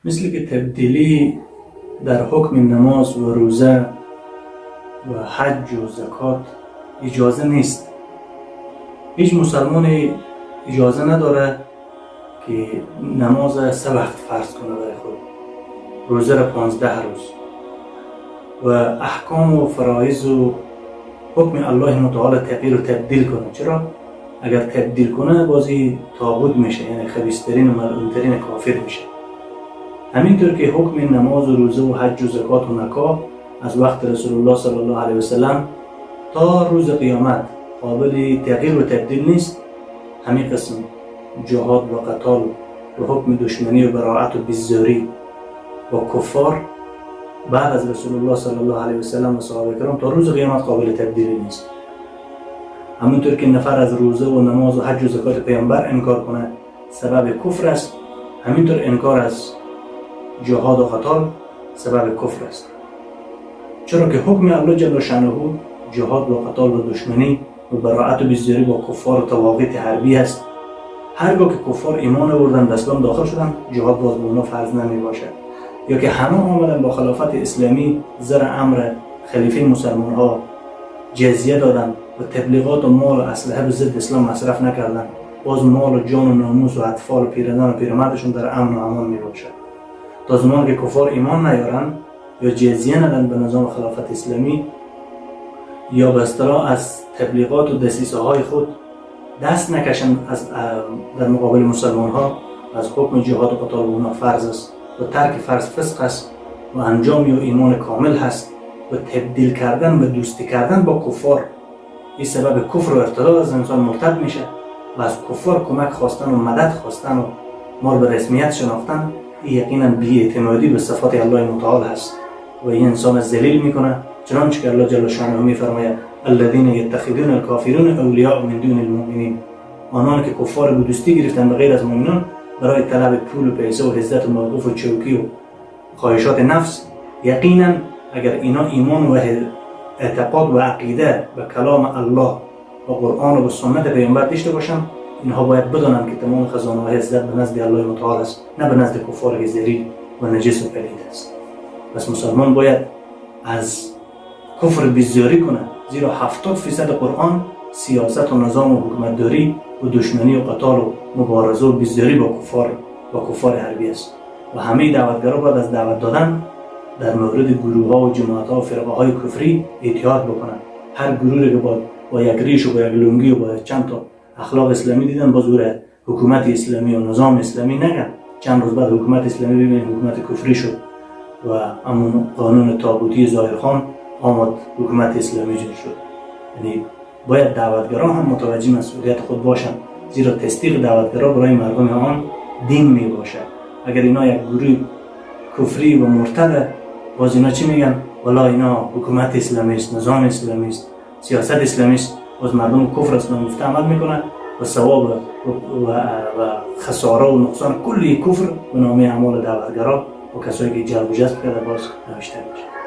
مثل که تبدیلی در حکم نماز و روزه و حج و زکات اجازه نیست. هیچ مسلمانی اجازه نداره که نماز 3 وقت فرض کنه برای خود، روزه را 15 روز و احکام و فرایض و حکم الله متعال تغییر و تبدیل کنه. چرا؟ اگر تبدیل کنه بازی طاغوت میشه، یعنی خبیث‌ترین و ملعون‌ترین کافر میشه. همینطور که حکم نماز و روزه و حج و زکات و نکاح از وقت رسول الله صلی الله علیه و سلم تا روز قیامت قابل تغییر و تبدیل نیست، همین قسم جهاد و قتال و حکم دشمنی و براءت و بیزاری و کفار بعد از رسول الله صلی الله علیه و سلم و صحابه کرام تا روز قیامت قابل تبدیل نیست. همونطور که نفر از روزه و نماز و حج و زکات پیامبر انکار کنه سبب کفر است، همینطور انکار از جهاد و قتال سبب کفر است. چرا که حکم الله جل شأنه جهاد و قتال و دشمنی و براءت و بیزاری با کفار و طواغیت حربی است. هرگاه که کفار ایمان آوردن به اسلام داخل شدن، جهاد باز به اونا فرض نمی باشد. یا که همه آمدن با خلافت اسلامی زر امر خلیفه مسلمان ها جزیه دادن و تبلیغات و مال و اسلحه به ضد اسلام مصرف نکردن، باز مال و جان و ناموس و اطفال و پیردن و پیرمردشون در امن و امان می باشد. تا زمان که کفار ایمان نیارن یا جزیه ندن به نظام خلافت اسلامی یا به اصطلاح از تبلیغات و دسیسه های خود دست نکشن در مقابل مسلمان ها، از حکم جهاد و قتال اونا فرض است و ترک فرض فسق است و انجام و ایمان کامل هست و تبدیل کردن و دوستی کردن با کفار این سبب کفر و ارتداد از انسان مرتد میشه و از کفار کمک خواستن و مدد خواستن و مال به رسمیت شناختن این یقینا بی‌اعتمادی به صفات الله متعال هست و این انسان ذلیل میکنه. چنانچه که الله جل شأنه میفرماید الذين يتخذون الكافرون اولیاء من دون المؤمنین، آنان که کفار به دوستی گرفتن به غیر از مؤمنان برای طلب پول و پیسه و عزت و موقف و چوکی و خواهشات نفس. یقینا اگر اینا ایمان و اعتقاد و عقیده به کلام الله و قرآن و به سنت پیامبر داشته باشن، اینها باید بدانند که تمام خزانه های عزت به نزد الله متعال است، نه به نزد کفار ذلیل و نجس و پلید است. پس مسلمان باید از کفر بیزاری کنه، زیرا 70% قرآن سیاست و نظام و حکومتداری و دشمنی و قتال و مبارزه و بیزاری با کفار حربی است و همه دعوتگرا باید از دعوت دادن در مورد گروه ها و جماعت ها و فرقه های کفری احتیاط بکنن. هر گروهی که با یک ریش و با یک لنگی و با چند تا اخلاق اسلامی دیدن با زور حکومت اسلامی و نظام اسلامی نگن، چند روز بعد حکومت اسلامی ببینید حکومت کفری شد و همون قانون طاغوتی ظاهرخان آمد حکومت اسلامی جور شد. یعنی باید دعوتگران هم متوجه مسئولیت خود باشند، زیرا تصدیق دعوتگرا برای مردم آن دین می باشد. اگر اینا یک گروه کفری و مرتد، باز اینا چی میگن؟ والا اینا حکومت اسلامی است، نظام اسلامی است، سیاست اسلامی است، باز مردم کفر اسلامی گفته عمل میکنن و ثواب و خساره و نقصان کلی کفر به نام اعمال دعوتگرا و کسایی که جلب و جذب کرده باز نوشته میشه.